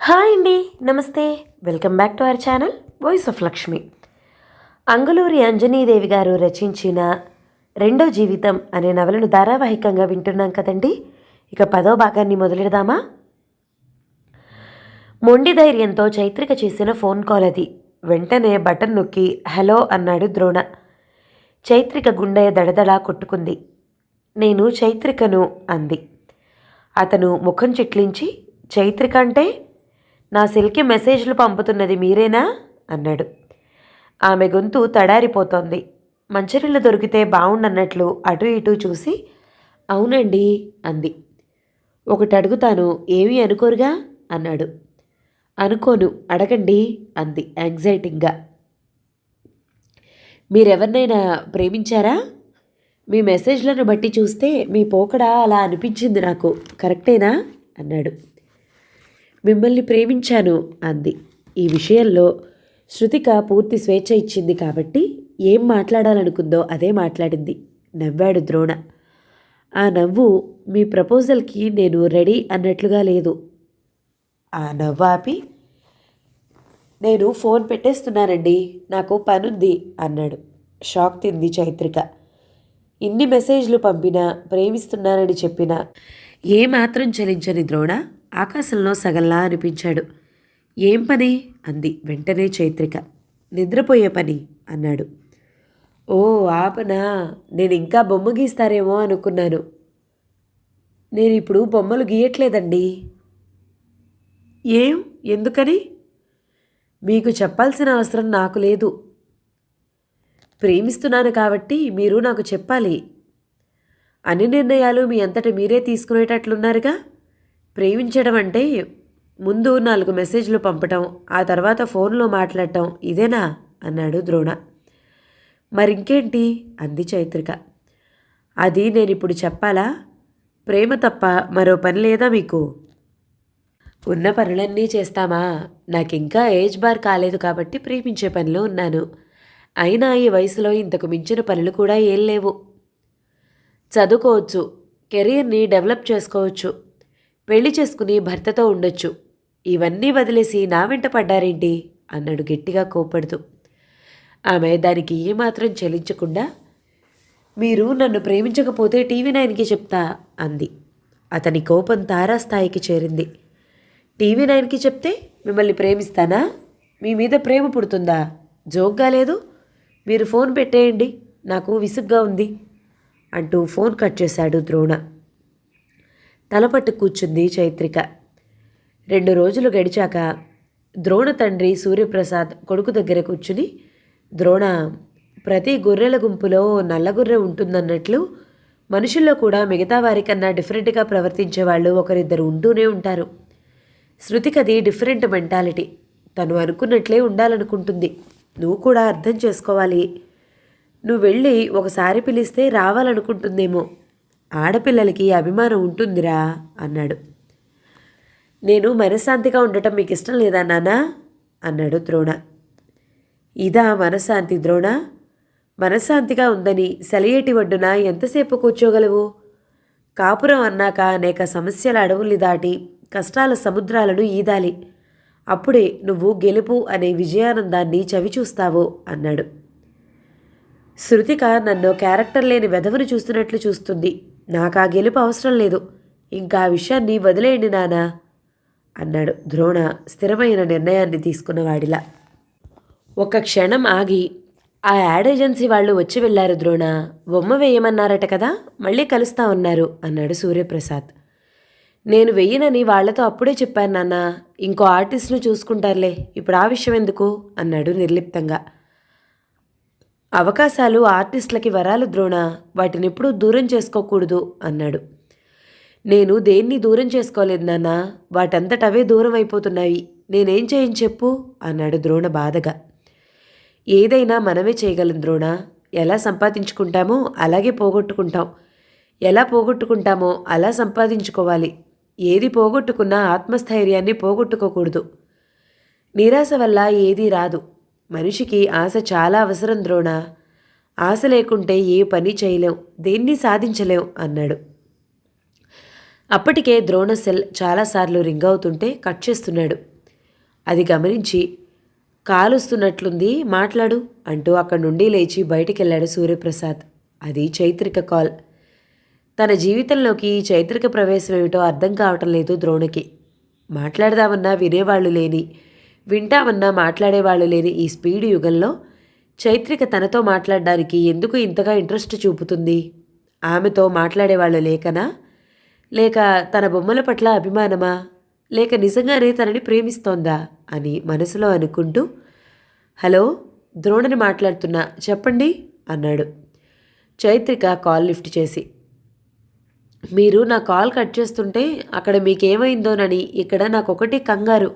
Hi అండి, నమస్తే. Welcome back to our channel voice of Lakshmi. Anguluri Anjani Devi గారు రచించిన రెండో జీవితం అనే నవలను ధారావాహికంగా వింటున్నాం కదండి. ఇక 10వ భాగాన్ని మొదలెడదామా? మొండి ధైర్యంతో చైత్రిక చేసిన ఫోన్ కాల్ అది. వెంటనే బటన్ నొక్కి హలో అన్నాడు ద్రోణ. చైత్రిక గుండె దడదడా కొట్టుకుంది. నేను చైత్రికను అంది. అతను ముఖం చిట్లించి, చైత్రిక అంటే నా సెల్కి మెసేజ్లు పంపుతున్నది మీరేనా అన్నాడు. ఆమె గొంతు తడారిపోతోంది. మంచినీళ్ళు దొరికితే బావుండన్నట్లు అటు ఇటు చూసి అవునండి అంది. ఒకటి అడుగుతాను, ఏమీ అనుకోరుగా అన్నాడు. అనుకోను, అడగండి అంది యాంగ్జైటీగా. మీరెవరినైనా ప్రేమించారా? మీ మెసేజ్లను బట్టి చూస్తే మీ పోకడ అలా అనిపించింది నాకు, కరెక్టేనా అన్నాడు. మిమ్మల్ని ప్రేమించాను అంది. ఈ విషయంలో శృతిక పూర్తి స్వేచ్ఛ ఇచ్చింది కాబట్టి ఏం మాట్లాడాలనుకుందో అదే మాట్లాడింది. నవ్వాడు ద్రోణ. ఆ నవ్వు మీ ప్రపోజల్కి నేను రెడీ అన్నట్లుగా లేదు. ఆ నవ్వు ఆపి, నేను ఫోన్ పెట్టేస్తున్నానండి, నాకు పనుంది అన్నాడు. షాక్ తింది చైత్రిక. ఇన్ని మెసేజ్లు పంపినా, ప్రేమిస్తున్నానని చెప్పినా ఏమాత్రం చలించని ద్రోణ ఆకాశంలో సగంలా అనిపించాడు. ఏం పని అంది వెంటనే చైత్రిక. నిద్రపోయే పని అన్నాడు. ఓ ఆ పనా, నేను ఇంకా బొమ్మ గీస్తారేమో అనుకున్నాను. నేను ఇప్పుడు బొమ్మలు గీయట్లేదండి. ఏం, ఎందుకని? మీకు చెప్పాల్సిన అవసరం నాకు లేదు. ప్రేమిస్తున్నాను కాబట్టి మీరు నాకు చెప్పాలి. అన్ని నిర్ణయాలు మీ అంతట మీరే తీసుకునేటట్లున్నారుగా. ప్రేమించడం అంటే ముందు 4 మెసేజ్లు పంపటం, ఆ తర్వాత ఫోన్లో మాట్లాడటం, ఇదేనా అన్నాడు ద్రోణ. మరింకేంటి అంది చైత్రిక. అది నేనిప్పుడు చెప్పాలా? ప్రేమ తప్ప మరో పని లేదా మీకు? ఉన్న పనులన్నీ చేస్తామా? నాకింకా ఏజ్ బార్ కాలేదు కాబట్టి ప్రేమించే పనిలో ఉన్నాను. అయినా ఈ వయసులో ఇంతకు మించిన పనులు కూడా ఏం లేవు. చదువుకోవచ్చు, కెరీర్ని డెవలప్ చేసుకోవచ్చు, పెళ్లి చేసుకుని భర్తతో ఉండొచ్చు. ఇవన్నీ వదిలేసి నా వెంట పడ్డారేంటి అన్నాడు గట్టిగా కోపడుతూ. ఆమె దానికి ఏమాత్రం చెల్లించకుండా, మీరు నన్ను ప్రేమించకపోతే టీవీ9కి చెప్తా అంది. అతని కోపం తారాస్థాయికి చేరింది. టీవీ9కి చెప్తే మిమ్మల్ని ప్రేమిస్తానా? మీ మీద ప్రేమ పుడుతుందా? జోక్గా లేదు. మీరు ఫోన్ పెట్టేయండి, నాకు విసుగ్గా ఉంది అంటూ ఫోన్ కట్ చేశాడు ద్రోణ. తలపట్టు కూర్చుంది చైత్రిక. 2 రోజులు గడిచాక ద్రోణ తండ్రి సూర్యప్రసాద్ కొడుకు దగ్గర కూర్చుని, ద్రోణ, ప్రతి గొర్రెల గుంపులో నల్లగొర్రె ఉంటుందన్నట్లు మనుషుల్లో కూడా మిగతా వారికన్నా డిఫరెంట్గా ప్రవర్తించే వాళ్ళు ఒకరిద్దరు ఉంటూనే ఉంటారు. శృతికది డిఫరెంట్ మెంటాలిటీ. తను అనుకున్నట్లే ఉండాలనుకుంటుంది. నువ్వు కూడా అర్థం చేసుకోవాలి. నువ్వు వెళ్ళి ఒకసారి పిలిస్తే రావాలనుకుంటుందేమో. ఆడపిల్లలకి అభిమానం ఉంటుందిరా అన్నాడు. నేను మనశ్శాంతిగా ఉండటం మీకు ఇష్టం లేదా నాన్నా అన్నాడు ద్రోణ. ఇదా మనశ్శాంతి ద్రోణ? మనశ్శాంతిగా ఉందని సెలయేటి ఒడ్డున ఎంతసేపు కూర్చోగలవు? కాపురం అన్నాక అనేక సమస్యల అడవుల్ని దాటి కష్టాల సముద్రాలను ఈదాలి. అప్పుడే నువ్వు గెలుపు అనే విజయానందాన్ని చవిచూస్తావు అన్నాడు. శృతిక నన్ను క్యారెక్టర్ లేని వెధవను చూస్తున్నట్లు చూస్తుంది. నాకు ఆ గెలుపు అవసరం లేదు. ఇంకా ఆ విషయాన్ని వదిలేయండి నానా అన్నాడు ద్రోణ స్థిరమైన నిర్ణయాన్ని తీసుకున్నవాడిలా. ఒక క్షణం ఆగి, ఆ యాడ్ ఏజెన్సీ వాళ్ళు వచ్చి వెళ్ళారు ద్రోణ. బొమ్మ వేయమన్నారట కదా, మళ్ళీ కలుస్తా ఉన్నారు అన్నాడు సూర్యప్రసాద్. నేను వెయ్యనని వాళ్లతో అప్పుడే చెప్పాను నాన్న. ఇంకో ఆర్టిస్ట్ను చూసుకుంటారులే, ఇప్పుడు ఆ విషయం ఎందుకు అన్నాడు నిర్లిప్తంగా. అవకాశాలు ఆర్టిస్టులకి వరాలు ద్రోణ, వాటిని ఎప్పుడూ దూరం చేసుకోకూడదు అన్నాడు. నేను దేన్ని దూరం చేసుకోలేదు నాన్న, వాటంతటవే దూరం అయిపోతున్నాయి. నేనేం చేయని చెప్పు అన్నాడు ద్రోణ బాధగా. ఏదైనా మనమే చేయగలం ద్రోణ. ఎలా సంపాదించుకుంటామో అలాగే పోగొట్టుకుంటాం, ఎలా పోగొట్టుకుంటామో అలా సంపాదించుకోవాలి. ఏది పోగొట్టుకున్నా ఆత్మస్థైర్యాన్ని పోగొట్టుకోకూడదు. నిరాశ వల్ల ఏదీ రాదు. మనిషికి ఆశ చాలా అవసరం ద్రోణ. ఆశ లేకుంటే ఏ పని చేయలేం, దేన్ని సాధించలేం అన్నాడు. అప్పటికే ద్రోణ సెల్ చాలాసార్లు రింగ్ అవుతుంటే కట్ చేస్తున్నాడు. అది గమనించి కాలుస్తున్నట్లుంది, మాట్లాడు అంటూ అక్కడి నుండి లేచి బయటికెళ్ళాడు సూర్యప్రసాద్. అది చైత్రిక కాల్. తన జీవితంలోకి ఈ చైత్రిక ప్రవేశం ఏమిటో అర్థం కావటం లేదు ద్రోణకి. మాట్లాడదామన్నా వినేవాళ్లు లేని, వింటామన్నా మాట్లాడేవాళ్లు లేని ఈ స్పీడ్ యుగంలో చైత్రిక తనతో మాట్లాడడానికి ఎందుకు ఇంతగా ఇంట్రెస్ట్ చూపుతుంది? ఆమెతో మాట్లాడేవాళ్లు లేకనా? లేక తన బొమ్మల పట్ల అభిమానమా? లేక నిజంగానే తనని ప్రేమిస్తోందా అని మనసులో అనుకుంటూ, హలో, ద్రోణని మాట్లాడుతున్నా, చెప్పండి అన్నాడు చైత్రిక కాల్ లిఫ్ట్ చేసి. మీరు నా కాల్ కట్ చేస్తుంటే అక్కడ మీకేమైందోనని ఇక్కడ నాకొకటి కంగారు.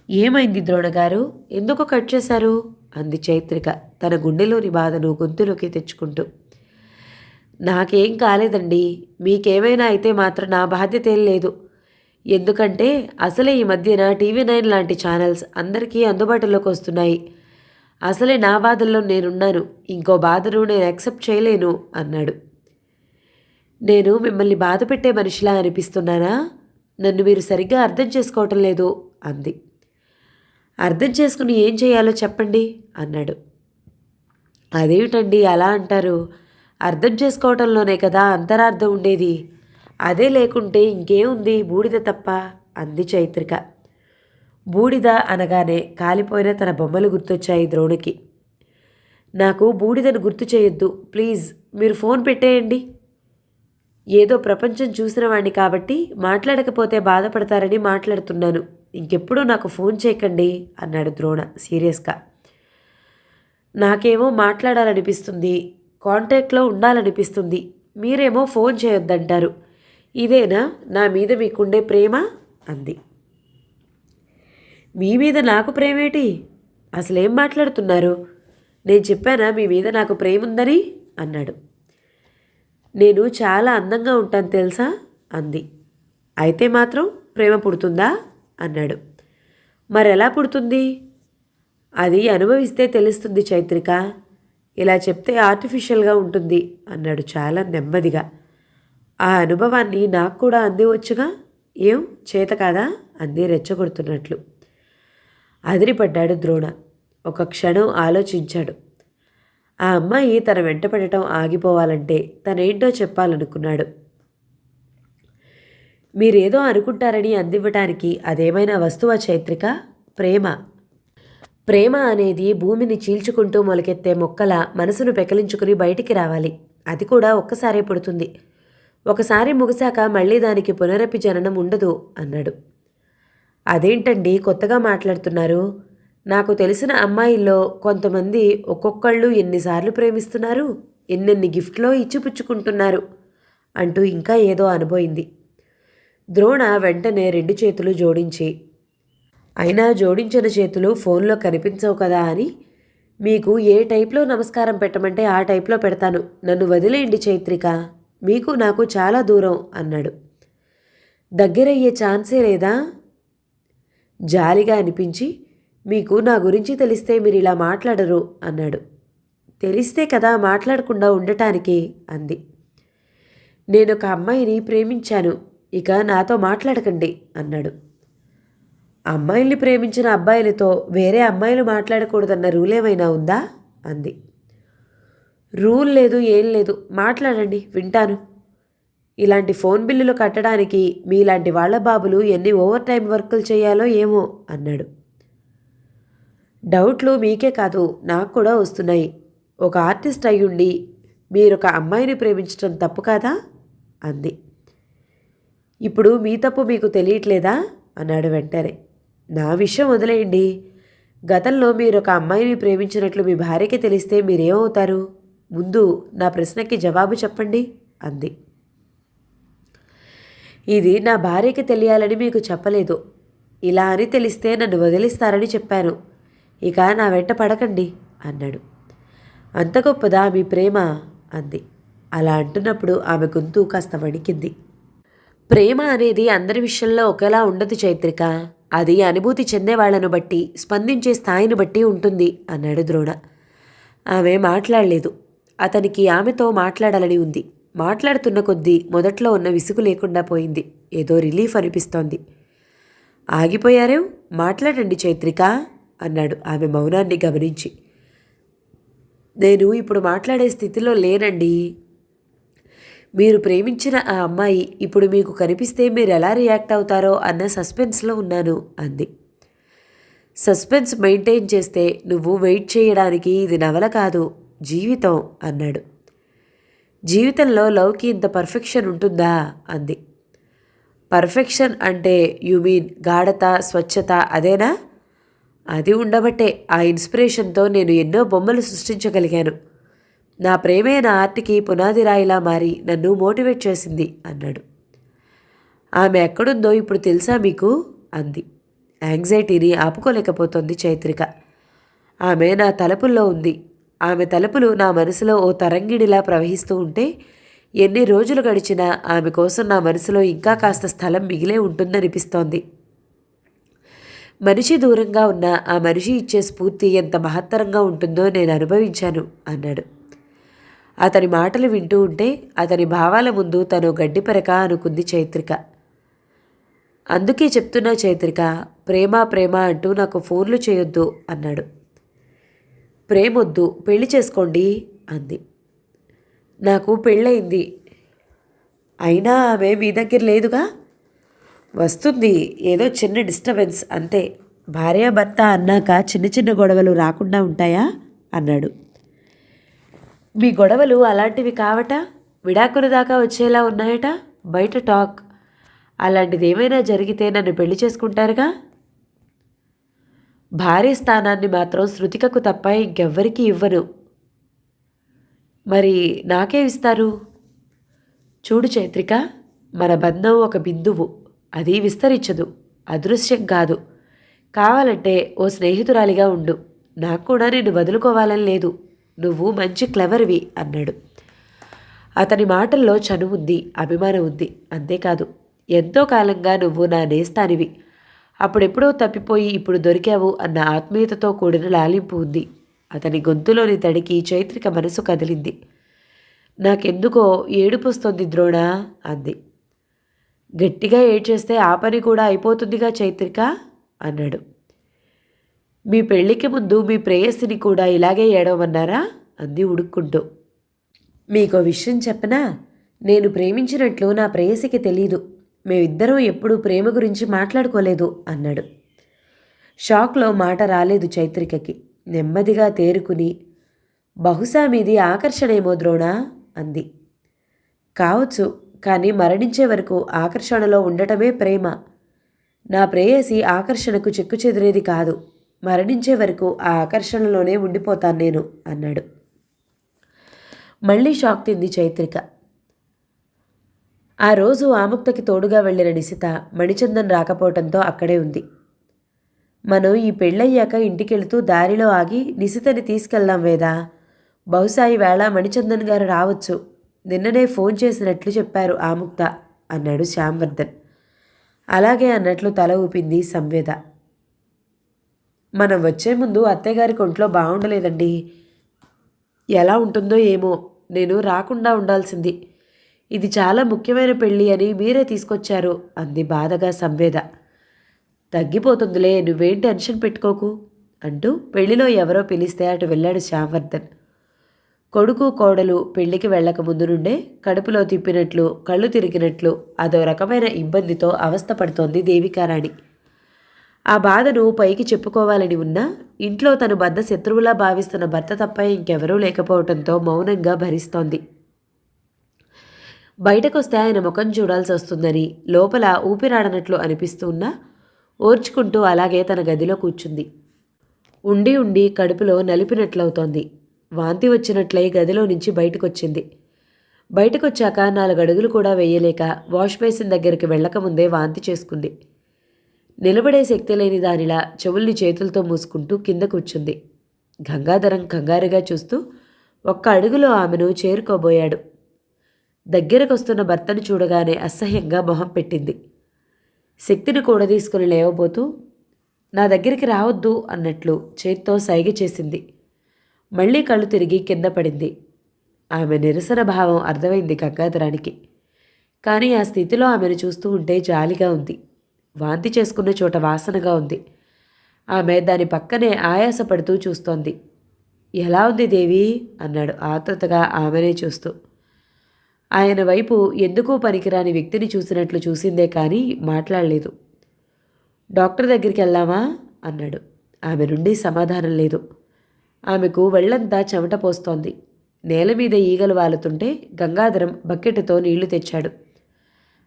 ఏమైంది ద్రోణగారు, ఎందుకు కట్ చేశారు అంది చైత్రిక తన గుండెలోని బాధను గొంతులోకి తెచ్చుకుంటూ. నాకేం కాలేదండి, మీకేమైనా అయితే మాత్రం నా బాధ్యత ఏం లేదు. ఎందుకంటే అసలే ఈ మధ్యన TV9 లాంటి ఛానల్స్ అందరికీ అందుబాటులోకి వస్తున్నాయి. అసలే నా బాధల్లో నేనున్నాను, ఇంకో బాధను నేను యాక్సెప్ట్ చేయలేను అన్నాడు. నేను మిమ్మల్ని బాధ పెట్టే మనిషిలా అనిపిస్తున్నానా? నన్ను మీరు సరిగ్గా అర్థం చేసుకోవటం లేదు అంది. అర్థం చేసుకుని ఏం చేయాలో చెప్పండి అన్నాడు. అదేమిటండి అలా అంటారు? అర్థం చేసుకోవటంలోనే కదా అంతరార్థం ఉండేది. అదే లేకుంటే ఇంకేముంది, బూడిద తప్ప అంది చైత్రిక. బూడిద అనగానే కాలిపోయిన తన బొమ్మలు గుర్తొచ్చాయి ద్రోణికి. నాకు బూడిదను గుర్తు చేయొద్దు ప్లీజ్, మీరు ఫోన్ పెట్టేయండి. ఏదో ప్రపంచం చూసిన వాణ్ణి కాబట్టి మాట్లాడకపోతే బాధపడతారని మాట్లాడుతున్నాను. ఇంకెప్పుడు నాకు ఫోన్ చేయకండి అన్నాడు ద్రోణ సీరియస్గా. నాకేమో మాట్లాడాలనిపిస్తుంది, కాంటాక్ట్లో ఉండాలనిపిస్తుంది, మీరేమో ఫోన్ చేయొద్దంటారు. ఇదేనా నా మీద మీకుండే ప్రేమ అంది. మీ మీద నాకు ప్రేమేటి? అసలేం మాట్లాడుతున్నారు? నేను చెప్పానా మీ మీద నాకు ప్రేమ ఉందని అన్నాడు. నేను చాలా అందంగా ఉంటాను తెలుసా అంది. అయితే మాత్రం ప్రేమ పుడుతుందా అన్నాడు. మరెలా పుడుతుంది? అది అనుభవిస్తే తెలుస్తుంది చైత్రిక. ఇలా చెప్తే ఆర్టిఫిషియల్గా ఉంటుంది అన్నాడు చాలా నెమ్మదిగా. ఆ అనుభవాన్ని నాకు కూడా అందివచ్చుగా, ఏం చేత కాదా అంది రెచ్చగొడుతున్నట్లు. అదిరిపడ్డాడు ద్రోణ. ఒక క్షణం ఆలోచించాడు. ఆ అమ్మాయి తన వెంట పడటం ఆగిపోవాలంటే తనేంటో చెప్పాలనుకున్నాడు. మీరేదో అనుకుంటారని అందివ్వటానికి అదేమైనా వస్తువా చైత్రిక? ప్రేమ. ప్రేమ అనేది భూమిని చీల్చుకుంటూ మొలకెత్తే మొక్కల మనసును పెకలించుకుని బయటికి రావాలి. అది కూడా ఒక్కసారే పుడుతుంది. ఒకసారి ముగిశాక మళ్ళీ దానికి పునరపి జననం ఉండదు అన్నాడు. అదేంటండి కొత్తగా మాట్లాడుతున్నారు? నాకు తెలిసిన అమ్మాయిల్లో కొంతమంది ఒక్కొక్కళ్ళు ఎన్నిసార్లు ప్రేమిస్తున్నారు, ఎన్నెన్ని గిఫ్ట్లో ఇచ్చిపుచ్చుకుంటున్నారు అంటూ ఇంకా ఏదో అనుబోయింది. ద్రోణ వెంటనే 2 చేతులు జోడించి, అయినా జోడించిన చేతులు ఫోన్లో కనిపించవు కదా అని, మీకు ఏ టైప్లో నమస్కారం పెట్టమంటే ఆ టైప్లో పెడతాను, నన్ను వదిలేయండి చైత్రిక, మీకు నాకు చాలా దూరం అన్నాడు. దగ్గరయ్యే ఛాన్సే లేదా? జాలిగా అనిపించి, మీకు నా గురించి తెలిస్తే మీరు ఇలా మాట్లాడరు అన్నాడు. తెలిస్తే కదా మాట్లాడకుండా ఉండటానికి అంది. నేనొక అమ్మాయిని ప్రేమించాను, ఇక నాతో మాట్లాడకండి అన్నాడు. అమ్మాయిల్ని ప్రేమించిన అబ్బాయిలతో వేరే అమ్మాయిలు మాట్లాడకూడదన్న రూల్ ఏమైనా ఉందా అంది. రూల్ లేదు, ఏం లేదు, మాట్లాడండి వింటాను. ఇలాంటి ఫోన్ బిల్లులు కట్టడానికి మీలాంటి వాళ్ళ బాబులు ఎన్ని ఓవర్ టైం వర్కులు చేయాలో ఏమో అన్నాడు. డౌట్లు మీకే కాదు నాకు కూడా వస్తున్నాయి. ఒక ఆర్టిస్ట్ అయ్యుండి మీరొక అమ్మాయిని ప్రేమించడం తప్పు కాదా అంది. ఇప్పుడు మీ తప్పు మీకు తెలియట్లేదా అన్నాడు వెంటనే. నా విషయం వదిలేయండి. గతంలో మీరొక అమ్మాయిని ప్రేమించినట్లు మీ భార్యకి తెలిస్తే మీరేమవుతారు? ముందు నా ప్రశ్నకి జవాబు చెప్పండి అంది. ఇది నా భార్యకి తెలియాలని మీకు చెప్పలేదు. ఇలా అని తెలిస్తే నన్ను వదిలిస్తారని చెప్పాను. ఇక నా వెంట పడకండి అన్నాడు. అంత గొప్పదా మీ ప్రేమ అంది. అలా అంటున్నప్పుడు ఆమె గొంతు కాస్త వణికింది. ప్రేమ అనేది అందరి విషయంలో ఒకేలా ఉండదు చైత్రిక. అది అనుభూతి చెందేవాళ్లను బట్టి, స్పందించే స్థాయిని బట్టి ఉంటుంది అన్నాడు ద్రోణ. ఆమె మాట్లాడలేదు. అతనికి ఆమెతో మాట్లాడాలని ఉంది. మాట్లాడుతున్న కొద్దీ మొదట్లో ఉన్న విసుగు లేకుండా పోయింది. ఏదో రిలీఫ్ అనిపిస్తోంది. ఆగిపోయారే, మాట్లాడండి చైత్రిక అన్నాడు ఆమె మౌనాన్ని గమనించి. నేను ఇప్పుడు మాట్లాడే స్థితిలో లేనండి. మీరు ప్రేమించిన ఆ అమ్మాయి ఇప్పుడు మీకు కనిపిస్తే మీరు ఎలా రియాక్ట్ అవుతారో అన్న సస్పెన్స్లో ఉన్నాను అంది. సస్పెన్స్ మెయింటైన్ చేస్తే నువ్వు వెయిట్ చేయడానికి ఇది నవల కాదు, జీవితం అన్నాడు. జీవితంలో లవ్కి ఇంత పర్ఫెక్షన్ ఉంటుందా అంది. పర్ఫెక్షన్ అంటే యు మీన్ గాఢత, స్వచ్ఛత అదేనా? అది ఉండబట్టే ఆ ఇన్స్పిరేషన్తో నేను ఎన్నో బొమ్మలు సృష్టించగలిగాను. నా ప్రేమే నా ఆర్ట్కి పునాది రాయిలా మారి నన్ను మోటివేట్ చేసింది అన్నాడు. ఆమె ఎక్కడుందో ఇప్పుడు తెలుసా మీకు అంది. యాంగ్జైటీని ఆపుకోలేకపోతోంది చైత్రిక. ఆమె నా తలుపుల్లో ఉంది. ఆమె తలుపులు నా మనసులో ఓ తరంగిణిలా ప్రవహిస్తూ ఉంటే ఎన్ని రోజులు గడిచినా ఆమె కోసం నా మనసులో ఇంకా కాస్త స్థలం మిగిలే ఉంటుందనిపిస్తోంది. మనిషి దూరంగా ఉన్న ఆ మనిషి ఇచ్చే స్ఫూర్తి ఎంత మహత్తరంగా ఉంటుందో నేను అనుభవించాను అన్నాడు. అతని మాటలు వింటూ ఉంటే అతని భావాల ముందు తను గడ్డిపరక అనుకుంది చైత్రిక. అందుకే చెప్తున్నా చైత్రిక, ప్రేమ ప్రేమ అంటూ నాకు ఫోన్లు చేయొద్దు అన్నాడు. ప్రేమొద్దు, పెళ్లి చేసుకోండి అంది. నాకు పెళ్ళయింది. అయినా ఆమె మీ దగ్గర లేదుగా. వస్తుంది, ఏదో చిన్న డిస్టర్బెన్స్ అంతే. భార్యాభర్త అన్నాక చిన్న చిన్న గొడవలు రాకుండా ఉంటాయా అన్నాడు. మీ గొడవలు అలాంటివి కావట, విడాకుల దాకా వచ్చేలా ఉన్నాయట. బయట టాక్. అలాంటిది ఏమైనా జరిగితే నన్ను పెళ్లి చేసుకుంటారుగా. భార్య స్థానాన్ని మాత్రం శృతికకు తప్ప ఇంకెవ్వరికీ ఇవ్వను. మరి నాకే ఇస్తారు? చూడు చైత్రిక, మన బంధం ఒక బిందువు, అది విస్తరించదు, అదృశ్యం కాదు. కావాలంటే ఓ స్నేహితురాలిగా ఉండు. నాకు కూడా నిన్ను వదులుకోవాలని లేదు. నువ్వు మంచి క్లెవర్వి అన్నాడు. అతని మాటల్లో చనువు ఉంది, అభిమానం ఉంది. అంతేకాదు, ఎంతో కాలంగా నువ్వు నా నేస్తానివి, అప్పుడెప్పుడో తప్పిపోయి ఇప్పుడు దొరికావు అన్న ఆత్మీయతతో కూడిన లాలింపు ఉంది. అతని గొంతులోని తడికి చైత్రిక మనసు కదిలింది. నాకెందుకో ఏడుపొస్తోంది ద్రోణ అంది. గట్టిగా ఏడ్చేస్తే ఆ పని కూడా అయిపోతుందిగా చైత్రిక అన్నాడు. మీ పెళ్లికి ముందు మీ ప్రేయసిని కూడా ఇలాగే ఏడవమన్నారా అంది ఉడుక్కుంటూ. మీకో విషయం చెప్పనా? నేను ప్రేమించినట్లు నా ప్రేయసికి తెలీదు. మేమిద్దరం ఎప్పుడూ ప్రేమ గురించి మాట్లాడుకోలేదు అన్నాడు. షాక్లో మాట రాలేదు చైత్రికకి. నెమ్మదిగా తేరుకుని, బహుశా మీది ఆకర్షణేమో ద్రోణ అంది. కావచ్చు, కానీ మరణించే వరకు ఆకర్షణలో ఉండటమే ప్రేమ. నా ప్రేయసి ఆకర్షణకు చెక్కు చెదిరేది కాదు. మరణించే వరకు ఆ ఆకర్షణలోనే ఉండిపోతాను నేను అన్నాడు. మళ్ళీ షాక్ తింది చైత్రిక. ఆ రోజు ఆముక్తకి తోడుగా వెళ్ళిన నిశిత మణిచందన్ రాకపోవటంతో అక్కడే ఉంది. మనం ఈ పెళ్ళయ్యాక ఇంటికెళ్తూ దారిలో ఆగి నిశితని తీసుకెళ్దాం వేదా. బహుశా ఈవేళ మణిచందన్ గారు రావచ్చు. నిన్ననే ఫోన్ చేసినట్లు చెప్పారు ఆముక్త అన్నాడు శ్యాంవర్ధన్. అలాగే అన్నట్లు తల ఊపింది సంవేద. మనం వచ్చే ముందు అత్తయ్యగారికి ఒంట్లో బాగుండలేదండి. ఎలా ఉంటుందో ఏమో, నేను రాకుండా ఉండాల్సింది. ఇది చాలా ముఖ్యమైన పెళ్ళి అని మీరే తీసుకొచ్చారు అంది బాధగా సంవేద. తగ్గిపోతుందిలే, నువ్వేం టెన్షన్ పెట్టుకోకు అంటూ పెళ్లిలో ఎవరో పిలిస్తే అటు వెళ్ళాడు శ్యాంవర్ధన్. కొడుకు కోడలు పెళ్లికి వెళ్ళక ముందు నుండే కడుపులో తిప్పినట్లు, కళ్ళు తిరిగినట్లు అదో రకమైన ఇబ్బందితో అవస్థపడుతోంది దేవికారాణి. ఆ బాధను పైకి చెప్పుకోవాలని ఉన్నా ఇంట్లో తను బద్ద శత్రువులా భావిస్తున్న భర్త తప్ప ఇంకెవరూ లేకపోవడంతో మౌనంగా భరిస్తోంది. బయటకొస్తే ఆయన ముఖం చూడాల్సి వస్తుందని లోపల ఊపిరాడనట్లు అనిపిస్తున్నా ఓర్చుకుంటూ అలాగే తన గదిలో కూర్చుంది. ఉండి ఉండి కడుపులో నలిపినట్లవుతోంది. వాంతి వచ్చినట్లయి గదిలో నుంచి బయటకొచ్చింది. బయటకొచ్చాక 4 అడుగులు కూడా వేయలేక వాష్ బేసిన్ దగ్గరికి వెళ్ళకముందే వాంతి చేసుకుంది. నిలబడే శక్తి లేని దానిలా చెవుల్ని చేతులతో మూసుకుంటూ కింద కూర్చుంది. గంగాధరం కంగారుగా చూస్తూ ఒక్క అడుగులో ఆమెను చేరుకోబోయాడు. దగ్గరకొస్తున్న భర్తను చూడగానే అసహ్యంగా మొహం పెట్టింది. శక్తిని కూడదీసుకుని లేవబోతూ నా దగ్గరికి రావద్దు అన్నట్లు చేత్తో సైగ చేసింది. మళ్ళీ కళ్ళు తిరిగి కింద పడింది. ఆమె నిరసన భావం అర్థమైంది గంగాధరానికి. కానీ ఆ స్థితిలో ఆమెను చూస్తూ ఉంటే జాలిగా ఉంది. వాంతి చేసుకున్న చోట వాసనగా ఉంది. ఆమె దాని పక్కనే ఆయాసపడుతూ చూస్తోంది. ఎలా ఉంది దేవి అన్నాడు ఆతృతగా ఆమెనే చూస్తూ. ఆయన వైపు ఎందుకో పనికిరాని వ్యక్తిని చూసినట్లు చూసిందే కానీ మాట్లాడలేదు. డాక్టర్ దగ్గరికి వెళ్దామా అన్నాడు. ఆమె నుండి సమాధానం లేదు. ఆమెకు వెళ్లంతా చెమట పోస్తోంది. నేల మీద ఈగలు వాలుతుంటే గంగాధరం బకెట్తో నీళ్లు తెచ్చాడు.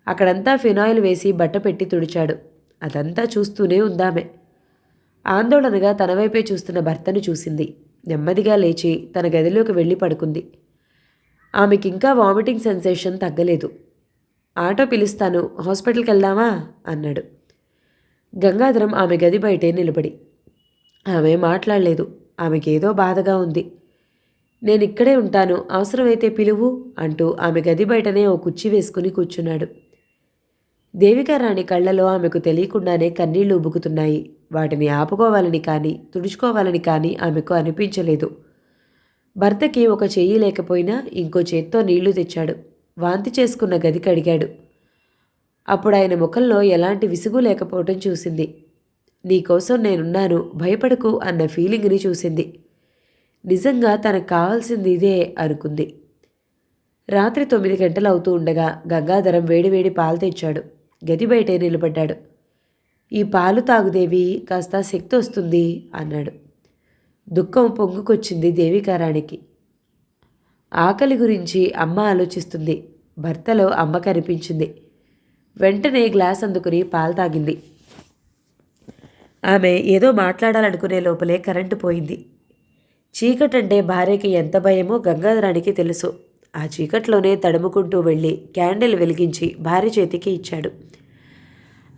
అక్కడంతా ఫినాయిల్ వేసి బట్ట పెట్టి తుడిచాడు. అదంతా చూస్తూనే ఉందామె. ఆందోళనగా తన వైపే చూస్తున్న భర్తను చూసింది. నెమ్మదిగా లేచి తన గదిలోకి వెళ్ళి పడుకుంది. ఆమెకింకా వామిటింగ్ సెన్సేషన్ తగ్గలేదు. ఆటో పిలుస్తాను, హాస్పిటల్కి వెళ్దామా అన్నాడు. గంగాధరం ఆమె గది బయటే నిలబడి. ఆమె మాట్లాడలేదు. ఆమెకేదో బాధగా ఉంది. నేనిక్కడే ఉంటాను, అవసరమైతే పిలువు అంటూ ఆమె గది బయటనే ఓ కుర్చీ వేసుకుని కూర్చున్నాడు. దేవికారాణి కళ్ళలో ఆమెకు తెలియకుండానే కన్నీళ్లు ఉబుకుతున్నాయి. వాటిని ఆపుకోవాలని కానీ తుడుచుకోవాలని కానీ ఆమెకు అనిపించలేదు. భర్తకి ఒక చెయ్యి లేకపోయినా ఇంకో చేత్తో నీళ్లు తెచ్చాడు. వాంతి చేసుకున్న గది కడిగాడు. అప్పుడు ఆయన ముఖంలో ఎలాంటి విసుగు లేకపోవటం చూసింది. నీకోసం నేనున్నాను, భయపడకు అన్న ఫీలింగ్ని చూసింది. నిజంగా తనకు కావాల్సింది ఇదే అనుకుంది. రాత్రి 9 గంటలు అవుతూ ఉండగా గంగాధరం వేడివేడి పాలు తెచ్చాడు. గది బయటే నిలబడ్డాడు. ఈ పాలు తాగుదేవి, కాస్త శక్తి వస్తుంది అన్నాడు. దుఃఖం పొంగుకొచ్చింది దేవికారానికి. ఆకలి గురించి అమ్మ ఆలోచిస్తుంది. భర్తలో అమ్మ కనిపించింది. వెంటనే గ్లాస్ అందుకుని పాలు తాగింది. ఆమె ఏదో మాట్లాడాలనుకునే లోపలే కరెంటు పోయింది. చీకటంటే భార్యకి ఎంత భయమో గంగాధరానికి తెలుసు. ఆ చీకట్లోనే తడుముకుంటూ వెళ్ళి క్యాండిల్ వెలిగించి భార్య చేతికి ఇచ్చాడు.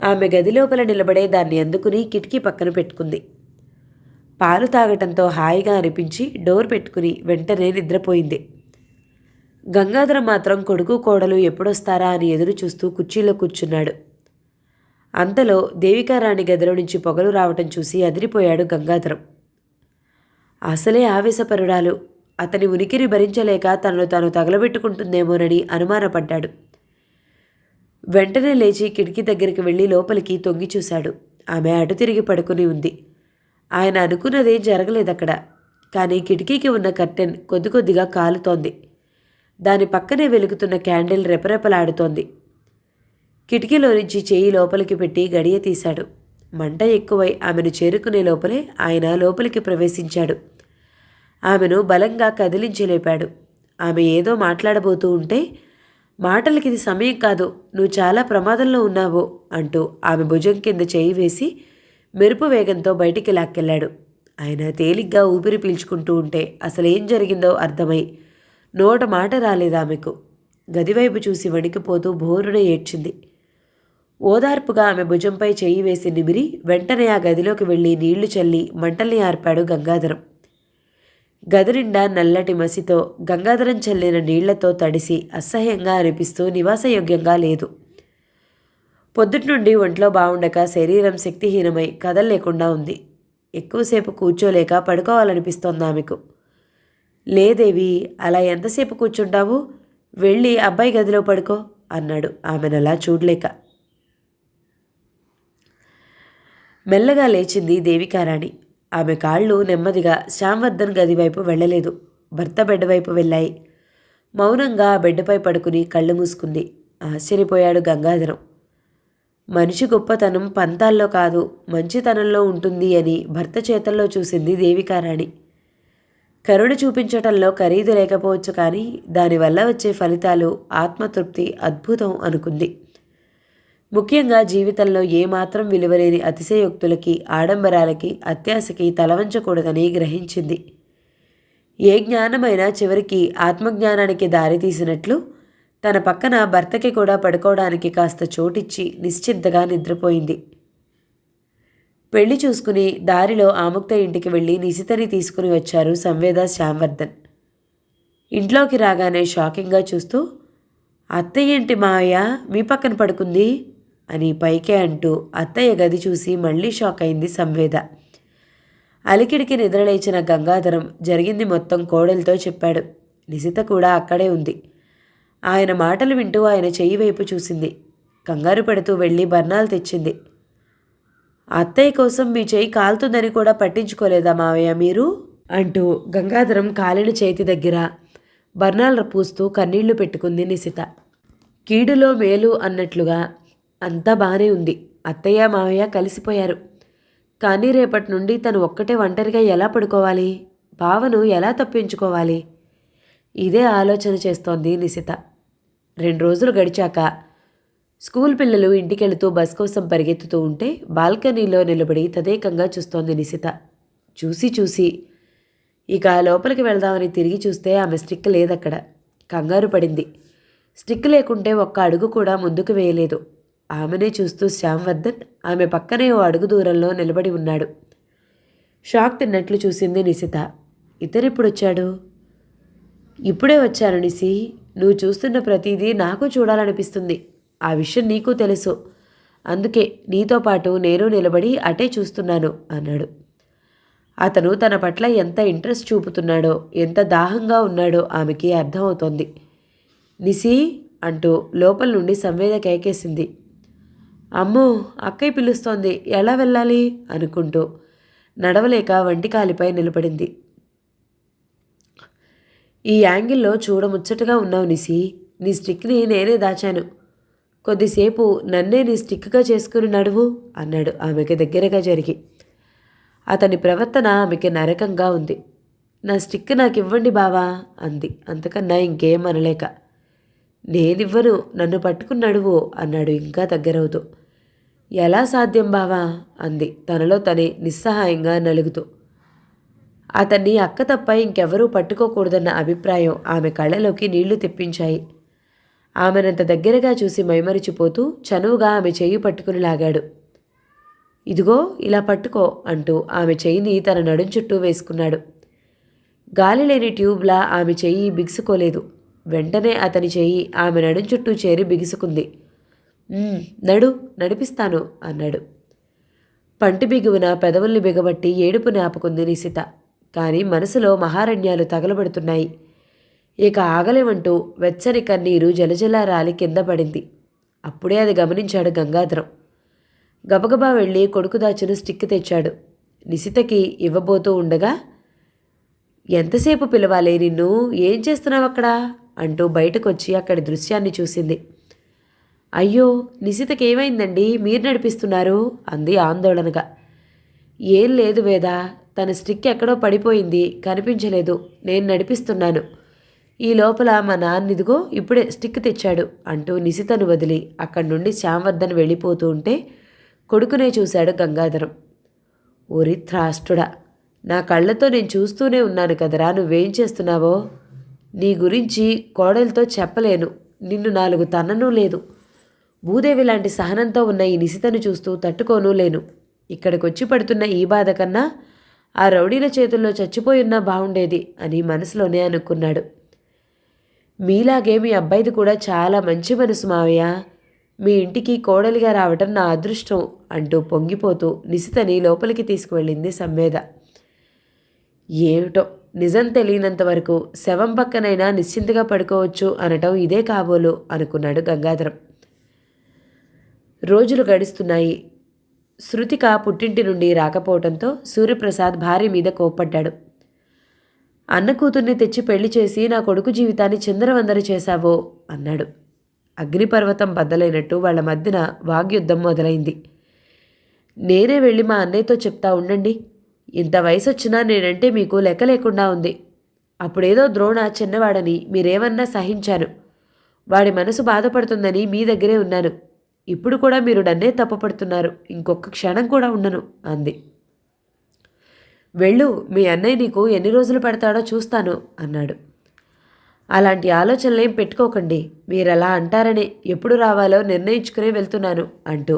ఆమె గది లోపల నిలబడే దాన్ని అందుకుని కిటికీ పక్కన పెట్టుకుంది. పాలు తాగటంతో హాయిగా అనిపించి డోర్ పెట్టుకుని వెంటనే నిద్రపోయింది. గంగాధరం మాత్రం కొడుకు కోడలు ఎప్పుడొస్తారా అని ఎదురు చూస్తూ కుర్చీలో కూర్చున్నాడు. అంతలో దేవికారాణి గదిలో నుంచి పొగలు రావటం చూసి అదిరిపోయాడు గంగాధరం. అసలే ఆవేశపరురాలు. అతని ఉనికిని భరించలేక తనను తాను తగలబెట్టుకుంటుందేమోనని అనుమానపడ్డాడు. వెంటనే లేచి కిటికీ దగ్గరికి వెళ్ళి లోపలికి తొంగి చూశాడు. ఆమె అటు తిరిగి పడుకుని ఉంది. ఆయన అనుకున్నదేం జరగలేదక్కడ. కానీ కిటికీకి ఉన్న కర్టెన్ కొద్ది కొద్దిగా కాలుతోంది. దాని పక్కనే వెలుగుతున్న క్యాండిల్ రెపరెపలాడుతోంది. కిటికీలో నుంచి చేయి లోపలికి పెట్టి గడియ తీశాడు. మంట ఎక్కువై ఆమెను చేరుకునే లోపలే ఆయన లోపలికి ప్రవేశించాడు. ఆమెను బలంగా కదిలించి లేపాడు. ఆమె ఏదో మాట్లాడబోతూ ఉంటే, మాటలకి ఇది సమయం కాదు, నువ్వు చాలా ప్రమాదంలో ఉన్నావు అంటూ ఆమె భుజం కింద చేయి వేసి మెరుపు వేగంతో బయటికి లాక్కెళ్ళాడు. ఆయన తేలిగ్గా ఊపిరి పీల్చుకుంటూ ఉంటే అసలేం జరిగిందో అర్థమై నోట మాట రాలేదామెకు. గదివైపు చూసి వణికిపోతూ బోరున ఏడ్చింది. ఓదార్పుగా ఆమె భుజంపై చెయ్యి వేసి నిమిరి వెంటనే ఆ గదిలోకి వెళ్ళి నీళ్లు చల్లి మంటల్ని ఆర్పాడు గంగాధరం. గది నిండా నల్లటి మసితో గంగాధరం చల్లిన నీళ్లతో తడిసి అసహ్యంగా అనిపిస్తూ నివాసయోగ్యంగా లేదు. పొద్దుటి నుండి ఒంట్లో బాగుండక శరీరం శక్తిహీనమై కదల్లేకుండా ఉంది. ఎక్కువసేపు కూర్చోలేక పడుకోవాలనిపిస్తోంది ఆమెకు. లేదేవి, అలా ఎంతసేపు కూర్చుంటావు? వెళ్ళి అబ్బాయి గదిలో పడుకో అన్నాడు ఆమెనలా చూడలేక. మెల్లగా లేచింది దేవికారాణి. ఆమె కాళ్ళు నెమ్మదిగా శ్యామ్వర్ధన్ గదివైపు వెళ్ళలేదు, భర్త బెడ్ వైపు వెళ్ళాయి. మౌనంగా ఆ బెడ్పై పడుకుని కళ్ళు మూసుకుంది. ఆశ్చర్యపోయాడు గంగాధరం. మనిషి గొప్పతనం పంతాల్లో కాదు, మంచితనంలో ఉంటుంది అని భర్త చేతల్లో చూసింది దేవికారాణి. కరుణ చూపించటంలో ఖరీదు లేకపోవచ్చు, కానీ దానివల్ల వచ్చే ఫలితాలు ఆత్మతృప్తి అద్భుతం అనుకుంది. ముఖ్యంగా జీవితంలో ఏమాత్రం విలువలేని అతిశయోక్తులకి, ఆడంబరాలకి, అత్యాశకి తలవంచకూడదని గ్రహించింది. ఏ జ్ఞానమైనా చివరికి ఆత్మజ్ఞానానికి దారితీసినట్లు తన పక్కన భర్తకి కూడా పడుకోవడానికి కాస్త చోటిచ్చి నిశ్చింతగా నిద్రపోయింది. పెళ్లి చూసుకుని దారిలో ఆముక్త ఇంటికి వెళ్ళి నిశితని తీసుకుని వచ్చారు సంవేద, శ్యామ్వర్ధన్. ఇంట్లోకి రాగానే షాకింగ్గా చూస్తూ, అత్తయ్య ఏంటి మావయ్య మీ పక్కన పడుకుంది అని పైకే అంటూ అత్తయ్య గది చూసి మళ్ళీ షాక్ అయింది సంవేద. అలికిడికి నిద్రలేచిన గంగాధరం జరిగింది మొత్తం కోడలితో చెప్పాడు. నిశిత కూడా అక్కడే ఉంది. ఆయన మాటలు వింటూ ఆయన చెయ్యి వైపు చూసింది. కంగారు పెడుతూ వెళ్ళి బర్ణాలు తెచ్చింది. అత్తయ్య కోసం మీ చేయి కాలుతుందని కూడా పట్టించుకోలేదా మావయ్య మీరు అంటూ గంగాధరం కాలిన చేతి దగ్గర బర్ణాలు పూస్తూ కన్నీళ్లు పెట్టుకుంది నిశిత. కీడులో మేలు అన్నట్లుగా అంతా బాగానే ఉంది. అత్తయ్య మావయ్య కలిసిపోయారు. కానీ రేపటి నుండి తను ఒక్కటే ఒంటరిగా ఎలా పడుకోవాలి? బావను ఎలా తప్పించుకోవాలి? ఇదే ఆలోచన చేస్తోంది నిశిత. 2 రోజులు గడిచాక స్కూల్ పిల్లలు ఇంటికెళుతూ బస్ కోసం పరిగెత్తుతూ ఉంటే బాల్కనీలో నిలబడి తదేకంగా చూస్తోంది నిశిత. చూసి ఇక లోపలికి వెళ్దామని తిరిగి చూస్తే ఆమె స్టిక్ లేదక్కడ. కంగారు పడింది. స్టిక్ లేకుంటే ఒక్క అడుగు కూడా ముందుకు వేయలేదు. ఆమెనే చూస్తూ శ్యామ్వర్ధన్ ఆమె పక్కనే ఓ అడుగు దూరంలో నిలబడి ఉన్నాడు. షాక్ తిన్నట్లు చూసింది నిశిత. ఇతనెప్పుడొచ్చాడు? ఇప్పుడే వచ్చాను నిసి. నువ్వు చూస్తున్న ప్రతిదీ నాకు చూడాలనిపిస్తుంది. ఆ విషయం నీకు తెలుసు. అందుకే నీతో పాటు నేను నిలబడి అటే చూస్తున్నాను అన్నాడు. అతను తన పట్ల ఎంత ఇంట్రెస్ట్ చూపుతున్నాడో, ఎంత దాహంగా ఉన్నాడో ఆమెకి అర్థమవుతోంది. నిసి అంటూ లోపల నుండి సంవేద కేకేసింది. అమ్మో, అక్కయ్య పిలుస్తోంది, ఎలా వెళ్ళాలి అనుకుంటూ నడవలేక వంటికాలిపై నిలబడింది. ఈ యాంగిల్లో చూడముచ్చటగా ఉన్నావు నిసి. నీ స్టిక్ని నేనే దాచాను. కొద్దిసేపు నన్నే నీ స్టిక్గా చేసుకుని నడువు అన్నాడు ఆమెకి దగ్గరగా జరిగి. అతని ప్రవర్తన ఆమెకి నరకంగా ఉంది. నా స్టిక్ నాకు ఇవ్వండి బావా అంది, అంతకన్నా ఇంకేం అనలేక. నేనివ్వను, నన్ను పట్టుకుని నడువు అన్నాడు ఇంకా దగ్గరవుతూ. ఎలా సాధ్యం బావా అంది తనలో తనే నిస్సహాయంగా నలుగుతూ. అతన్ని అక్క తప్ప ఇంకెవరూ పట్టుకోకూడదన్న అభిప్రాయం ఆమె కళ్ళలోకి నీళ్లు తెప్పించాయి. ఆమెనంత దగ్గరగా చూసి మైమరిచిపోతూ చనువుగా ఆమె చెయ్యి పట్టుకుని లాగాడు. ఇదిగో ఇలా పట్టుకో అంటూ ఆమె చెయ్యిని తన నడుం చుట్టూ వేసుకున్నాడు. గాలి లేని ట్యూబ్లా ఆమె చెయ్యి బిగుసుకోలేదు. వెంటనే అతని చెయ్యి ఆమె నడుం చుట్టూ చేరి బిగుసుకుంది. నడిపిస్తాను అన్నాడు. పంటి బిగువున పెదవుల్ని బిగబట్టి ఏడుపుని ఆపుకుంది నిశిత. కానీ మనసులో మహారణ్యాలు తగలబడుతున్నాయి. ఇక ఆగలేమంటూ వెచ్చని కన్నీరు జలజలా రాలి కింద పడింది. అప్పుడే అది గమనించాడు గంగాధరం. గబగబా వెళ్ళి కొడుకు దాచిన స్టిక్ తెచ్చాడు. నిశితకి ఇవ్వబోతూ ఉండగా, ఎంతసేపు పిలవాలి నిన్ను, ఏం చేస్తున్నావు అక్కడ అంటూ బయటకొచ్చి అక్కడి దృశ్యాన్ని చూసింది. అయ్యో, నిశితకి ఏమైందండి, మీరు నడిపిస్తున్నారు అంది ఆందోళనగా. ఏం లేదు వేద, తన స్టిక్ ఎక్కడో పడిపోయింది, కనిపించలేదు, నేను నడిపిస్తున్నాను. ఈ లోపల మా నాన్నిదిగో ఇప్పుడే స్టిక్ తెచ్చాడు అంటూ నిశితను వదిలి అక్కడి నుండి శ్యామ్వర్ధన్ వెళ్ళిపోతూ ఉంటే కొడుకునే చూశాడు గంగాధరం. ఓరి త్రాష్టుడా, నా కళ్ళతో నేను చూస్తూనే ఉన్నాను కదరా, నువ్వేం చేస్తున్నావో. నీ గురించి కోడలతో చెప్పలేను, నిన్ను 4 తన్ననూ లేదు. భూదేవి లాంటి సహనంతో ఉన్న ఈ నిశితను చూస్తూ తట్టుకోనూ లేను. ఇక్కడికొచ్చి పడుతున్న ఈ బాధ కన్నా ఆ రౌడీల చేతుల్లో చచ్చిపోయున్నా బాగుండేది అని మనసులోనే అనుకున్నాడు. మీలాగే మీ అబ్బాయిది కూడా చాలా మంచి మనసు మావయ్య. మీ ఇంటికి కోడలిగా రావటం నా అదృష్టం అంటూ పొంగిపోతూ నిశితని లోపలికి తీసుకువెళ్ళింది సంవేద. ఏమిటో, నిజం తెలియనంత వరకు శవం పక్కనైనా నిశ్చింతగా పడుకోవచ్చు అనటం ఇదే కాబోలు అనుకున్నాడు గంగాధరం. రోజులు గడుస్తున్నాయి. శృతిక పుట్టింటి నుండి రాకపోవడంతో సూర్యప్రసాద్ భార్య మీద కోప్పడ్డాడు. అన్న కూతుర్ని తెచ్చి పెళ్లి చేసి నా కొడుకు జీవితాన్ని చిందరవందర చేశావో అన్నాడు. అగ్నిపర్వతం బద్దలైనట్టు వాళ్ల మధ్యన వాగ్యుద్ధం మొదలైంది. నేనే వెళ్ళి మా అన్నయ్యతో చెప్తా ఉండండి. ఇంత వయసు వచ్చినా నేనంటే మీకు లెక్క లేకుండా ఉంది. అప్పుడేదో ద్రోణ చిన్నవాడని మీరేమన్నా సహించాను. వాడి మనసు బాధపడుతుందని మీ దగ్గరే ఉన్నాను. ఇప్పుడు కూడా మీరు నన్నే తప్పుపడుతున్నారు. ఇంకొక క్షణం కూడా ఉండను అంది. వెళ్ళు, మీ అన్నయ్య నీకు ఎన్ని రోజులు పెడతాడో చూస్తాను అన్నాడు. అలాంటి ఆలోచనలేం పెట్టుకోకండి, మీరలా అంటారని ఎప్పుడు రావాలో నిర్ణయించుకునే వెళ్తున్నాను అంటూ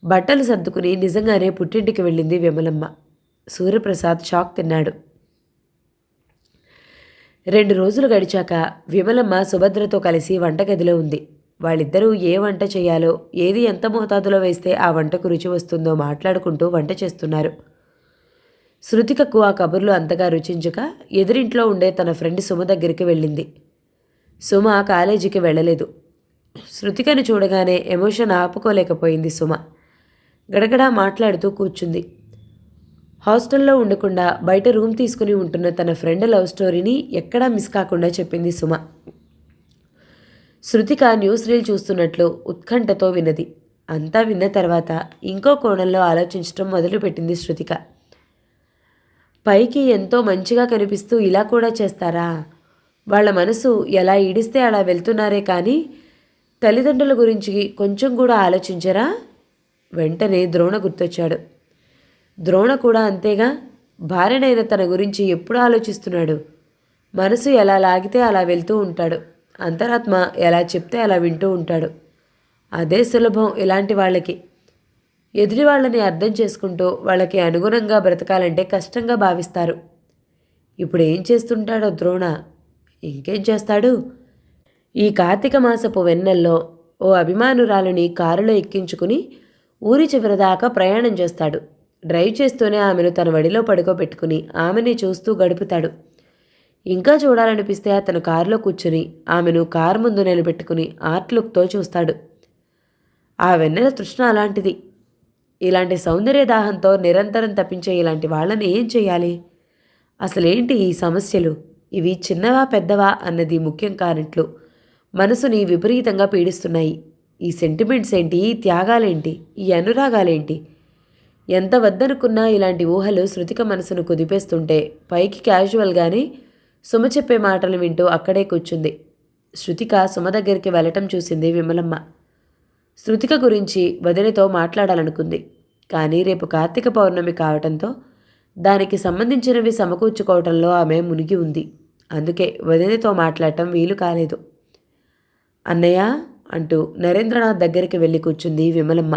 బట్టలు సర్దుకుని నిజంగానే పుట్టింటికి వెళ్ళింది విమలమ్మ. సూర్యప్రసాద్ షాక్ తిన్నాడు. 2 రోజులు గడిచాక విమలమ్మ సుభద్రతో కలిసి వంటగదిలో ఉంది. వాళ్ళిద్దరూ ఏ వంట చేయాలో, ఏది ఎంత మోతాదులో వేస్తే ఆ వంటకు రుచి వస్తుందో మాట్లాడుకుంటూ వంట చేస్తున్నారు. శృతికకు ఆ కబుర్లు అంతగా రుచించక ఎదురింట్లో ఉండే తన ఫ్రెండ్ సుమ దగ్గరికి వెళ్ళింది. సుమ కాలేజీకి వెళ్ళలేదు. శృతికను చూడగానే ఎమోషన్ ఆపుకోలేకపోయింది సుమ. గడగడా మాట్లాడుతూ కూర్చుంది. హాస్టల్లో ఉండకుండా బయట రూమ్ తీసుకుని ఉంటున్న తన ఫ్రెండ్ లవ్ స్టోరీని ఎక్కడా మిస్ కాకుండా చెప్పింది సుమ. శృతిక న్యూస్ రీల్ చూస్తున్నట్లు ఉత్కంఠతో విన్నది. అంతా విన్న తర్వాత ఇంకో కోణంలో ఆలోచించడం మొదలుపెట్టింది శృతిక. పైకి ఎంతో మంచిగా కనిపిస్తూ ఇలా కూడా చేస్తారా? వాళ్ళ మనసు ఎలా ఈడిస్తే అలా వెళ్తున్నారే కానీ తల్లిదండ్రుల గురించి కొంచెం కూడా ఆలోచించరా? వెంటనే ద్రోణ గుర్తొచ్చాడు. ద్రోణ కూడా అంతేగా, భార్యనైన తన గురించి ఎప్పుడు ఆలోచిస్తున్నాడు. మనసు ఎలా లాగితే అలా వెళ్తూ ఉంటాడు. అంతరాత్మ ఎలా చెప్తే అలా వింటూ ఉంటాడు. అదే సులభం ఇలాంటి వాళ్ళకి. ఎదుటి వాళ్ళని అర్థం చేసుకుంటూ వాళ్ళకి అనుగుణంగా బ్రతకాలంటే కష్టంగా భావిస్తారు. ఇప్పుడు ఏం చేస్తుంటాడో ద్రోణ? ఇంకేం చేస్తాడు? ఈ కార్తీక మాసపు వెన్నెల్లో ఓ అభిమానురాలని కారులో ఎక్కించుకుని ఊరి చివరి దాకా ప్రయాణం చేస్తాడు. డ్రైవ్ చేస్తూనే ఆమెను తన వడిలో పడుకోబెట్టుకుని ఆమెని చూస్తూ గడుపుతాడు. ఇంకా చూడాలనిపిస్తే అతను కారులో కూర్చుని ఆమెను కారు ముందు నిలబెట్టుకుని ఆర్ట్ లుక్తో చూస్తాడు. ఆ వెన్నెల తృష్ణ అలాంటిది. ఇలాంటి సౌందర్య దాహంతో నిరంతరం తప్పించే ఇలాంటి వాళ్ళని ఏం చేయాలి? అసలేంటి ఈ సమస్యలు? ఇవి చిన్నవా పెద్దవా అన్నది ముఖ్యం కానట్లు మనసుని విపరీతంగా పీడిస్తున్నాయి. ఈ సెంటిమెంట్స్ ఏంటి? ఈ త్యాగాలేంటి? ఈ అనురాగాలేంటి? ఎంత వద్దనుకున్నా ఇలాంటి ఊహలు శృతిక మనసును కుదిపేస్తుంటే పైకి క్యాజువల్గానే సుమ చెప్పే మాటలు వింటూ అక్కడే కూర్చుంది. శృతిక సుమ దగ్గరికి వెళ్ళటం చూసింది విమలమ్మ. శృతిక గురించి వదినతో మాట్లాడాలనుకుంది. కానీ రేపు కార్తీక పౌర్ణమి కావటంతో దానికి సంబంధించినవి సమకూర్చుకోవటంలో ఆమె మునిగి ఉంది. అందుకే వదినతో మాట్లాడటం వీలు కాలేదు. అన్నయ్య అంటూ నరేంద్రనాథ్ దగ్గరికి వెళ్ళి కూర్చుంది విమలమ్మ.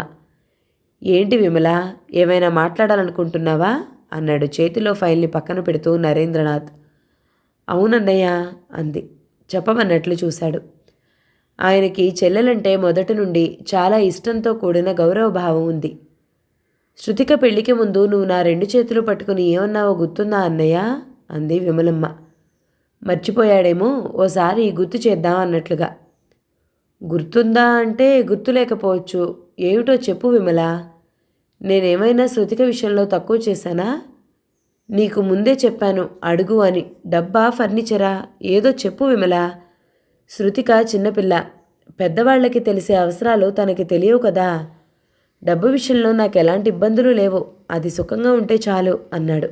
ఏంటి విమల, ఏమైనా మాట్లాడాలనుకుంటున్నావా అన్నాడు చేతిలో ఫైల్ని పక్కన పెడుతూ నరేంద్రనాథ్. అవునన్నయ్య అంది. చెప్పమన్నట్లు చూశాడు. ఆయనకి చెల్లెలంటే మొదటి నుండి చాలా ఇష్టంతో కూడిన గౌరవభావం ఉంది. శృతిక పెళ్లికి ముందు నువ్వు నా 2 చేతులు పట్టుకుని ఏమన్నావో గుర్తుందా అన్నయ్య అంది విమలమ్మ. మర్చిపోయాడేమో, ఓసారి గుర్తు చేద్దాం అన్నట్లుగా. గుర్తుందా అంటే గుర్తు లేకపోవచ్చు. ఏమిటో చెప్పు విమల. నేనేమైనా శృతిక విషయంలో తక్కువ చేశానా? నీకు ముందే చెప్పాను అడుగు అని. డబ్బా, ఫర్నిచరా, ఏదో చెప్పు విమల. శృతిక చిన్నపిల్ల. పెద్దవాళ్ళకి తెలిసే అవసరాలు తనకి తెలియవు కదా. డబ్బు విషయంలో నాకు ఎలాంటి ఇబ్బందులు లేవు. అది సుఖంగా ఉంటే చాలు అన్నాడు.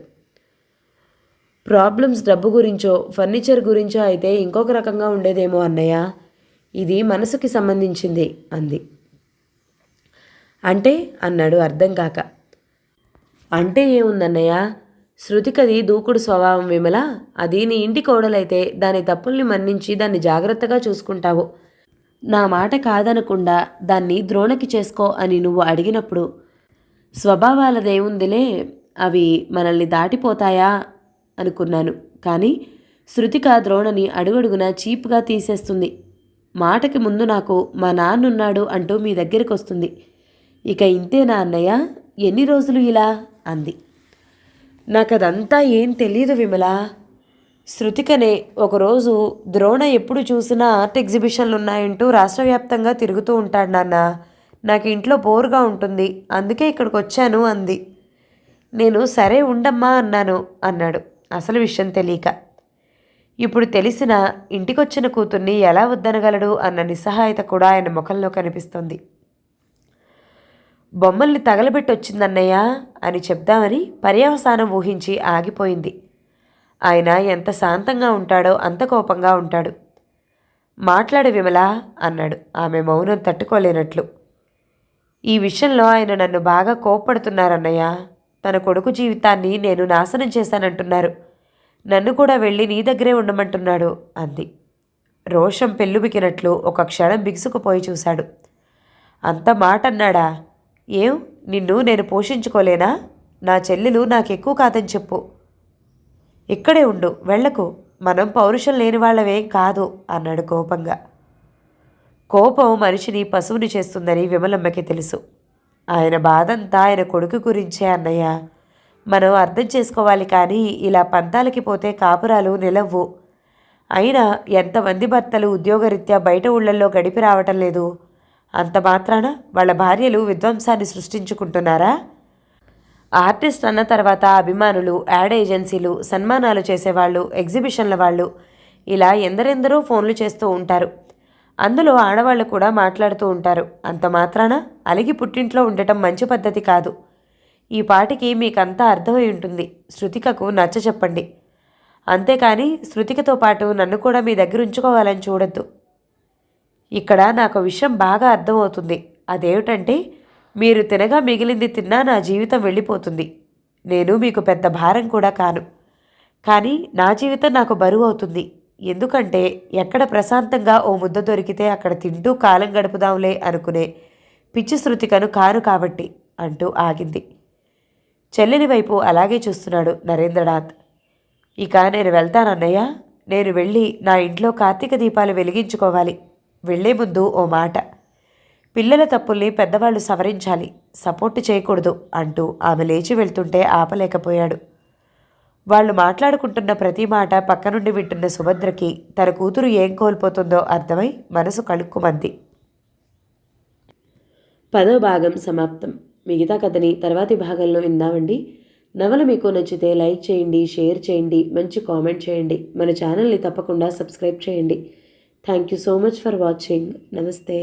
ప్రాబ్లమ్స్ డబ్బు గురించో ఫర్నిచర్ గురించో అయితే ఇంకొక రకంగా ఉండేదేమో అన్నయ్య. ఇది మనసుకి సంబంధించింది అంది. అంటే అన్నాడు అర్థం కాక. అంటే ఏముందన్నయ్య, శృతికది దూకుడు స్వభావం విమల. అది నీ ఇంటి కోడలైతే దాని తప్పుల్ని మన్నించి దాన్ని జాగ్రత్తగా చూసుకుంటావు. నా మాట కాదనకుండా దాన్ని ద్రోణకి చేసుకో అని నువ్వు అడిగినప్పుడు స్వభావాలదేముందిలే, అవి మనల్ని దాటిపోతాయా అనుకున్నాను. కానీ శృతిక ద్రోణని అడుగడుగునా చీప్గా తీసేస్తుంది. మాటకి ముందు నాకు మా నాన్నున్నాడు అంటూ మీ దగ్గరికి వస్తుంది. ఇక ఇంతేనా అన్నయ్య? ఎన్ని రోజులు ఇలా అంది. నాకదంతా ఏం తెలియదు విమల. శృతికనే ఒకరోజు ద్రోణ ఎప్పుడు చూసినా ఆర్ట్ ఎగ్జిబిషన్లు ఉన్నాయంటూ రాష్ట్రవ్యాప్తంగా తిరుగుతూ ఉంటాడు నాన్న. నాకు ఇంట్లో బోర్గా ఉంటుంది, అందుకే ఇక్కడికి వచ్చాను అంది. నేను సరే ఉండమ్మా అన్నాను అన్నాడు అసలు విషయం తెలియక. ఇప్పుడు తెలిసిన ఇంటికొచ్చిన కూతుర్ని ఎలా వద్దనగలడు అన్న నిస్సహాయత కూడా ఆయన ముఖంలో కనిపిస్తోంది. బొమ్మల్ని తగలబెట్టొచ్చిందన్నయ్య అని చెప్దామని పర్యవసానం ఊహించి ఆగిపోయింది. ఆయన ఎంత శాంతంగా ఉంటాడో అంత కోపంగా ఉంటాడు. మాట్లాడు విమల అన్నాడు ఆమె మౌనం తట్టుకోలేనట్లు. ఈ విషయంలో ఆయన నన్ను బాగా కోప్పడుతున్నారన్నయ్య. తన కొడుకు జీవితాన్ని నేను నాశనం చేశానంటున్నారు. నన్ను కూడా వెళ్ళి నీ దగ్గరే ఉండమంటున్నాడు అంది. రోషం పెళ్ళుబికినట్లు ఒక క్షణం బిగుసుకుపోయి చూశాడు. అంత మాట అన్నాడా? ఏం, నిన్ను నేను పోషించుకోలేనా? నా చెల్లెలు నాకెక్కువ కాదని చెప్పు. ఇక్కడే ఉండు, వెళ్ళకు. మనం పౌరుషం లేని వాళ్ళవేం కాదు అన్నాడు కోపంగా. కోపం మనిషిని పశువుని చేస్తుందని విమలమ్మకి తెలుసు. ఆయన బాధంతా ఆయన కొడుకు గురించే అన్నయ్య. మనం అర్థం చేసుకోవాలి. కానీ ఇలా పంతాలకి పోతే కాపురాలు నిలవ్వు. అయినా ఎంతమంది భర్తలు ఉద్యోగరీత్యా బయట ఊళ్ళల్లో గడిపి రావటం లేదు. అంత మాత్రాన వాళ్ళ భార్యలు విధ్వంసాన్ని సృష్టించుకుంటున్నారా? ఆర్టిస్ట్ అన్న తర్వాత అభిమానులు, యాడ్ ఏజెన్సీలు, సన్మానాలు చేసేవాళ్ళు, ఎగ్జిబిషన్ల వాళ్ళు, ఇలా ఎందరెందరో ఫోన్లు చేస్తూ ఉంటారు. అందులో ఆడవాళ్ళు కూడా మాట్లాడుతూ ఉంటారు. అంత మాత్రాన అలిగి పుట్టింట్లో ఉండటం మంచి పద్ధతి కాదు. ఈ పాటికి మీకంతా అర్థమై ఉంటుంది. శృతికకు నచ్చ చెప్పండి. అంతేకాని శృతికతో పాటు నన్ను కూడా మీ దగ్గర ఉంచుకోవాలని చూడొద్దు. ఇక్కడ నాకు విషయం బాగా అర్థమవుతుంది. అదేమిటంటే, మీరు తినగా మిగిలింది తిన్నా నా జీవితం వెళ్ళిపోతుంది. నేను మీకు పెద్ద భారం కూడా కాను. కానీ నా జీవితం నాకు బరువు అవుతుంది. ఎందుకంటే ఎక్కడ ప్రశాంతంగా ఓ ముద్ద దొరికితే అక్కడ తింటూ కాలం గడుపుదాంలే అనుకునే పిచ్చి శృతికను కాను కాబట్టి అంటూ ఆగింది. చెల్లెలి వైపు అలాగే చూస్తున్నాడు నరేంద్రనాథ్. ఇక నేను వెళ్తానన్నయ్య. నేను వెళ్ళి నా ఇంట్లో కార్తీక దీపాలు వెలిగించుకోవాలి. వెళ్లే ముందు ఓ మాట. పిల్లల తప్పుల్ని పెద్దవాళ్ళు సవరించాలి, సపోర్టు చేయకూడదు అంటూ ఆమె లేచి వెళ్తుంటే ఆపలేకపోయాడు. వాళ్ళు మాట్లాడుకుంటున్న ప్రతి మాట పక్క నుండి వింటున్న సుభద్రకి తన కూతురు ఏం కోల్పోతుందో అర్థమై మనసు కలుక్కుమంది. 10వ భాగం సమాప్తం. మిగతా కథని తర్వాతి భాగంలో విందామండి. నవల మీకు నచ్చితే లైక్ చేయండి, షేర్ చేయండి, మంచి కామెంట్ చేయండి. మన ఛానల్ని తప్పకుండా సబ్స్క్రైబ్ చేయండి. Thank you so much for watching. నమస్తే.